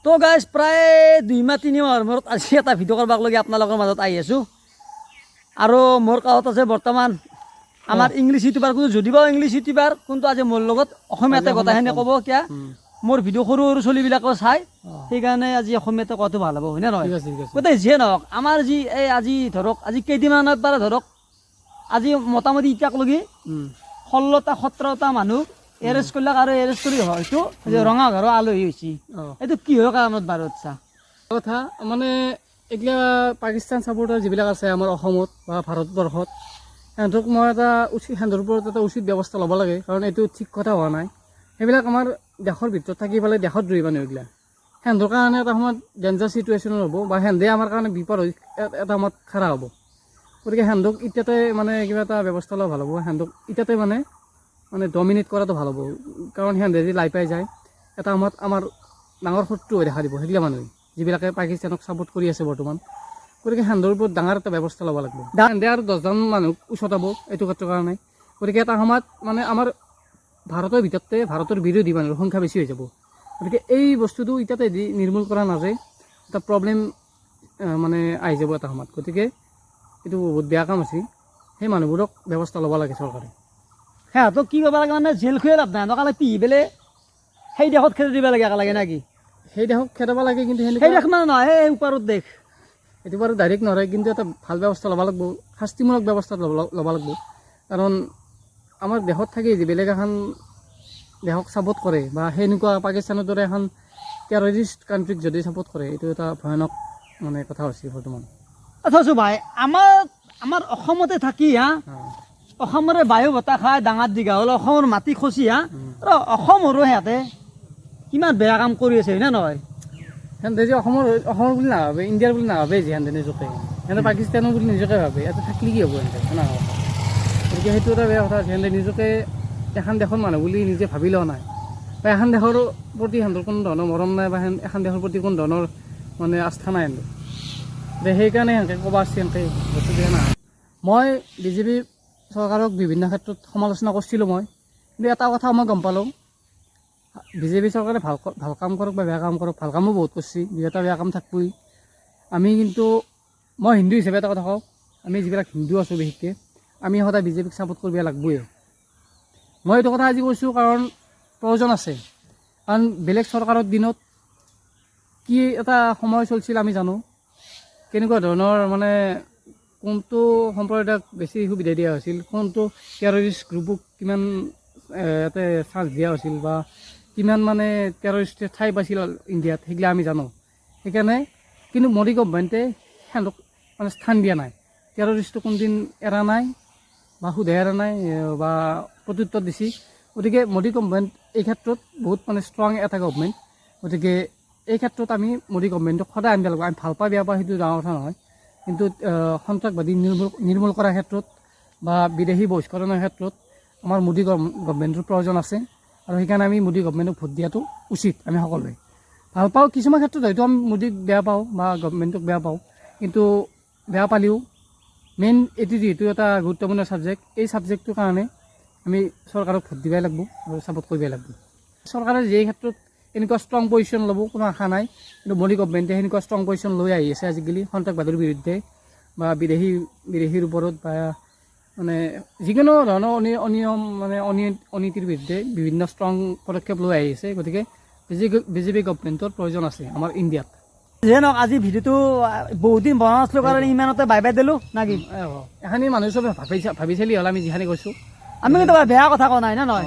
তো গাইজ প্ৰায় 2-3 মাহৰ মূৰত আজি এটা ভিডিঅ' কৰিব লগি আপোনালোকৰ মাজত আহি আছোঁ আৰু মোৰ কাষত আছে বৰ্তমান আমাৰ ইংলিছ ইউটিউবাৰ কোনো যদিও ইংলিছ ইউটিউবাৰ কিন্তু আজি মোৰ লগত অসমীয়াতে কথাখিনি ক'ব কিয়া মোৰ ভিডিঅ' সৰু সৰু চলিবিলাকো চাই সেইকাৰণে আজি অসমীয়াতে কোৱাটো ভাল হ'ব হয়নে নহয় গোটেই যিয়ে নহওক আমাৰ যি এই আজি ধৰক আজি কেইদিনমানৰ পৰা ধৰক আজি মোটামুটি এতিয়ালৈকে 16-17টা মানুহ এৰেষ্ট কৰিলাক আৰু এৰেষ্ট কৰি হয়তো ৰঙা ঘৰৰ আলহী হৈছে এইটো কিহৰ কাৰণত বাৰু আচ্ছা কথা মানে এতিয়া পাকিস্তান ছাপোৰ্টাৰ যিবিলাক আছে আমাৰ অসমত বা ভাৰতবৰ্ষত সিহঁতক মই এটা সিহঁতৰ ওপৰত এটা উচিত ব্যৱস্থা ল'ব লাগে কাৰণ এইটো ঠিক কথা হোৱা নাই সেইবিলাক আমাৰ দেশৰ ভিতৰত থাকি পেলাই দেশত ৰৈ মানুহ এইবিলাক সিহঁতৰ কাৰণে এটা সময়ত ডেঞ্জাৰ চিটুৱেশ্যন হ'ব বা সিহঁতে আমাৰ কাৰণে বিপদ হৈ এটা সময়ত খাৰা হ'ব গতিকে সিহঁতক এতিয়াতে মানে কিবা এটা ব্যৱস্থা লোৱা ভাল হ'ব সিহঁতক এতিয়াতে মানে ডমিনেট কৰাটো ভাল হ'ব কাৰণ সিহঁতে যদি লাই পাই যায় এটা সময়ত আমাৰ ডাঙৰ শত্ৰু হৈ দেখা দিব সেইগিলা মানুহে যিবিলাকে পাকিস্তানক ছাপোৰ্ট কৰি আছে বৰ্তমান গতিকে সিহঁতৰ ওপৰত ডাঙৰ এটা ব্যৱস্থা ল'ব লাগিব সিহঁতে আৰু 10জন মানুহ উচতাব এইটো ক্ষেত্ৰৰ কাৰণে গতিকে এটা সময়ত মানে আমাৰ ভাৰতৰ ভিতৰতে ভাৰতৰ বিৰোধী মানুহৰ সংখ্যা বেছি হৈ যাব গতিকে এই বস্তুটো এতিয়াতে নিৰ্মূল কৰা নাযায় এটা প্ৰব্লেম মানে আহি যাব এটা সময়ত গতিকে এইটো বহুত বেয়া কাম আছে সেই মানুহবোৰক ব্যৱস্থা ল'ব লাগে চৰকাৰে সিহঁতক কি কৰিব লাগে মানে জেল খুৱাই লাভ নাই সিহঁতক পিহি পেলাই সেই দেশত খেদি দিব লাগে একেলগে নেকি সেই দেশক খেদাব লাগে কিন্তু সেই দেশ মানে নহয় সেই ওপৰত দেশ এইটো বাৰু ডাইৰেক্ট নহয় কিন্তু এটা ভাল ব্যৱস্থা ল'ব লাগিব শাস্তিমূলক ব্যৱস্থা ল'ব লাগিব কাৰণ আমাৰ দেশত থাকি যে বেলেগ এখন দেশক ছাপোৰ্ট কৰে বা সেনেকুৱা পাকিস্তানৰ দৰে এখন টেৰৰিষ্ট কাণ্ট্ৰিক যদি ছাপোৰ্ট কৰে এইটো এটা ভয়ানক মানে কথা হৈছে বৰ্তমান আচ্ছা ভাই আমাৰ অসমতে থাকি অসমৰে বায়ু বতাহ খাই ডাঙৰ দীঘা হ'ল অসমৰ মাটি খচি আৰু অসমৰো সিহঁতে কিমান বেয়া কাম কৰি আছে হয়নে নহয় সিহঁতে যে অসমৰ বুলি নাভাবে ইণ্ডিয়াৰ বুলি নাভাবে যে সিহঁতে নিজকে সিহঁতে পাকিস্তানৰ বুলি নিজকে ভাবে ইয়াতে থাকিলে কি হ'ব সিহঁতে নাভাবে গতিকে সেইটো এটা বেয়া কথা সিহঁতে নিজকে এখন দেশৰ মানুহ বুলি নিজে ভাবি লোৱা নাই বা এখন দেশৰ প্ৰতি সিহঁতৰ কোনো ধৰণৰ মৰম নাই বা এখন দেশৰ প্ৰতি কোনো ধৰণৰ মানে আস্থা নাই সিহঁতৰ সেইকাৰণে সিহঁতে ক'ব আছে সিহঁতে বস্তু দিয়া নাই মই বিজেপি চৰকাৰক বিভিন্ন ক্ষেত্ৰত সমালোচনা কৰিছিলোঁ মই কিন্তু এটা কথা মই গম পালোঁ বিজেপি চৰকাৰে ভাল কাম কৰক বা বেয়া কাম কৰক ভাল কামো বহুত কৰিছে দুই এটা বেয়া কাম থাকবই আমি কিন্তু মই হিন্দু হিচাপে এটা কথা কওঁ আমি যিবিলাক হিন্দু আছোঁ বিশেষকৈ আমি সদায় বিজেপিক ছাপোৰ্ট কৰিব লাগিবই মই এইটো কথা আজি কৈছোঁ কাৰণ প্ৰয়োজন আছে কাৰণ বেলেগ চৰকাৰৰ দিনত কি এটা সময় চলিছিল আমি জানো কেনেকুৱা ধৰণৰ মানে কোনটো সম্প্ৰদায়ক বেছি সুবিধা দিয়া হৈছিল কোনটো টেৰৰিষ্ট গ্ৰুপক কিমান ইয়াতে চান্স দিয়া হৈছিল বা কিমান মানে টেৰৰিষ্টে ঠাই পাইছিল ইণ্ডিয়াত সেইগিলা আমি জানো সেইকাৰণে কিন্তু মোদী গভমেণ্টে সিহঁতক মানে স্থান দিয়া নাই টেৰৰিষ্টটো কোনদিন এৰা নাই বা সোধাই এৰা নাই বা প্ৰত্যুত্তৰ দিছে গতিকে মোদী গভমেণ্ট এই ক্ষেত্ৰত বহুত মানে ষ্ট্ৰং এটা গভমেণ্ট গতিকে এই ক্ষেত্ৰত আমি মোদী গভমেণ্টক সদায় আনিব লাগিব আমি ভাল পাওঁ বেয়া পাওঁ সেইটো ডাঙৰ কথা নহয় কিন্তু সন্ত্ৰাসবাদী নিৰ্মূল কৰাৰ ক্ষেত্ৰত বা বিদেশী বহিষ্কৰণৰ ক্ষেত্ৰত আমাৰ মোদী গভমেণ্টৰ প্ৰয়োজন আছে আৰু সেইকাৰণে আমি মোদী গভমেণ্টক ভোট দিয়াটো উচিত আমি সকলোৱে ভাল পাওঁ কিছুমান ক্ষেত্ৰত হয়তো আমি মোদীক বেয়া পাওঁ বা গভমেণ্টক বেয়া পাওঁ কিন্তু বেয়া পালেও মেইন এইটো যিহেতু এটা গুৰুত্বপূৰ্ণ ছাবজেক্ট এই ছাবজেক্টটোৰ কাৰণে আমি চৰকাৰক ভোট দিবই লাগিব আৰু ছাপোৰ্ট কৰিবই লাগিব চৰকাৰে যি ক্ষেত্ৰত এনেকুৱা ষ্ট্ৰং পজিশ্যন ল'ব কোনো আশা নাই কিন্তু মোদী গভমেণ্টে সেনেকুৱা ষ্ট্ৰং পজিশ্যন লৈ আহি আছে আজিকালি সন্ত্ৰাসবাদৰ বিৰুদ্ধে বা বিদেশীৰ ওপৰত বা মানে যিকোনো ধৰণৰ অনিয়ম মানে অনীতিৰ বিৰুদ্ধে বিভিন্ন ষ্ট্ৰং পদক্ষেপ লৈ আহি আছে গতিকে বিজেপি গভমেণ্টৰ প্ৰয়োজন আছে আমাৰ ইণ্ডিয়াত যিয়ে নহওক আজি ভিডিঅ'টো বহুত দিন বনোৱা নাছিলোঁ কাৰণে ইমানতে বাই দিলোঁ নাকি এখানি মানুহ চবে ভাবি চালি হ'ল আমি যিখানি কৈছোঁ আমি কিন্তু বেয়া কথা কোৱা নাই না নহয়